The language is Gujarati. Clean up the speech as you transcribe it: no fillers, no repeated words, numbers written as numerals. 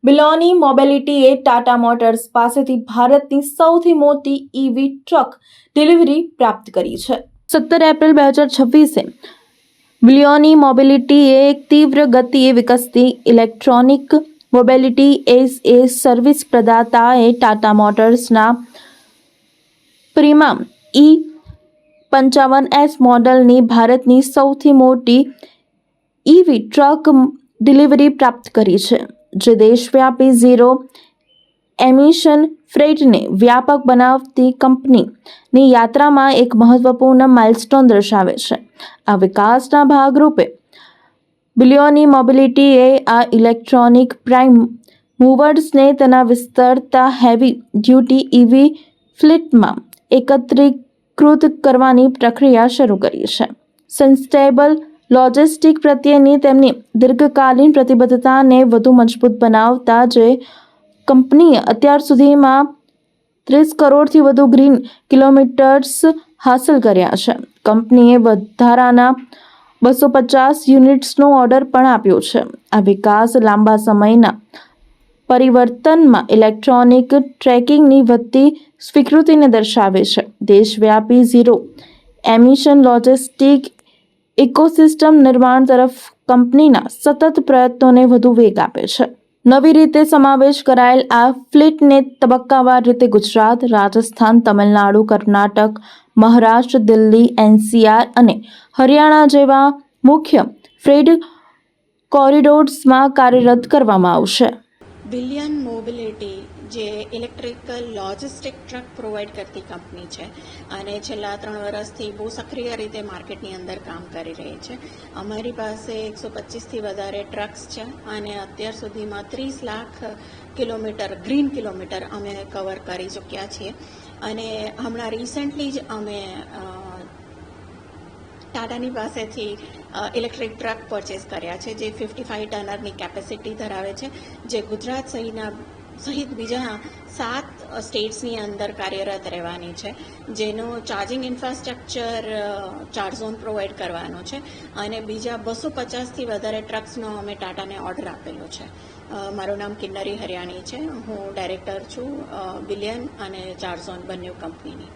બિલોની મોબિલિટીએ ટાટા મોટર્સ પાસેથી ભારતની સૌથી મોટી ઈવી ટ્રક ડિલિવરી પ્રાપ્ત કરી છે। 17 એપ્રિલ 2026 બિલોની મોબિલિટીએ એક તીવ્ર ગતિએ વિકસતી electronic mobility as a service પ્રદાતાએ ટાટા મોટર્સના પ્રિમા E55S મોડલની ભારતની સૌથી મોટી ઈવી ટ્રક ડિલિવરી પ્રાપ્ત કરી છે, જે દેશવ્યાપી ઝીરો એમિશન ફ્રેટને વ્યાપક બનાવતી કંપનીની યાત્રામાં એક મહત્વપૂર્ણ માઇલસ્ટોન દર્શાવે છે। આ વિકાસના ભાગરૂપે બિલોની મોબિલિટીએ આ ઇલેક્ટ્રોનિક પ્રાઇમ મૂવર્સને તેના વિસ્તરતા હેવી ડ્યુટી ઈવી ફ્લીટમાં એકત્રીકૃત કરવાની પ્રક્રિયા શરૂ કરી છે। સસ્ટેનેબલ લોજિસ્ટિક્સ પ્રત્યેની તેમની દીર્ઘકાલીન પ્રતિબદ્ધતાને વધુ મજબૂત બનાવતા, જે કંપનીએ અત્યાર સુધીમાં 30 કરોડથી વધુ ગ્રીન કિલોમીટર્સ હાંસલ કર્યા છે। કંપનીએ વધારાના 250 યુનિટ્સનો ઓર્ડર પણ આપ્યો છે। આ વિકાસ લાંબા સમયના પરિવર્તનમાં ઇલેક્ટ્રોનિક ટ્રેકિંગની વધતી સ્વીકૃતિને દર્શાવે છે। દેશવ્યાપી ઝીરો એમિશન લોજિસ્ટિક ઇકોસિસ્ટમ નિર્માણ તરફ કંપનીના સતત પ્રયત્નોને વધુ વેગ આપે છે। નવી રીતે સમાવેશ કરાયેલ આ ફ્લીટને તબક્કાવાર રીતે ગુજરાત, રાજસ્થાન, તમિલનાડુ, કર્ણાટક, મહારાષ્ટ્ર, દિલ્હી, NCR અને હરિયાણા જેવા મુખ્ય ફ્રેટ કોરિડોર્સમાં કાર્યરત કરવામાં આવશે। બિલિયન મોબિલિટી જે ઇલેક્ટ્રિકલ લોજિસ્ટિક ટ્રક પ્રોવાઈડ કરતી કંપની છે અને છેલ્લા 3 વર્ષથી બહુ સક્રિય રીતે માર્કેટની અંદર કામ કરી રહી છે। અમારી પાસે 125થી વધારે ટ્રક્સ છે અને અત્યાર સુધીમાં 30 લાખ કિલોમીટર ગ્રીન કિલોમીટર અમે કવર કરી ચૂક્યા છીએ। અને હમણાં રિસન્ટલી જ અમે ટાટાની પાસેથી ઇલેક્ટ્રિક ટ્રક પરચેસ કર્યા છે, જે 55 ટનરની કેપેસિટી ધરાવે છે, જે ગુજરાત સહિત બીજા 7 સ્ટેટ્સની અંદર કાર્યરત રહેવાની છે, જેનો ચાર્જિંગ ઇન્ફ્રાસ્ટ્રક્ચર ચાર્જોન પ્રોવાઈડ કરવાનો છે અને બીજા 250થી વધારે ટ્રક્સનો અમે ટાટાને ઓર્ડર આપેલો છે। મારું નામ કિન્નરી હરિયાણી છે। હું ડાયરેક્ટર છું બિલિયન અને ચાર્જોન બંને કંપનીની।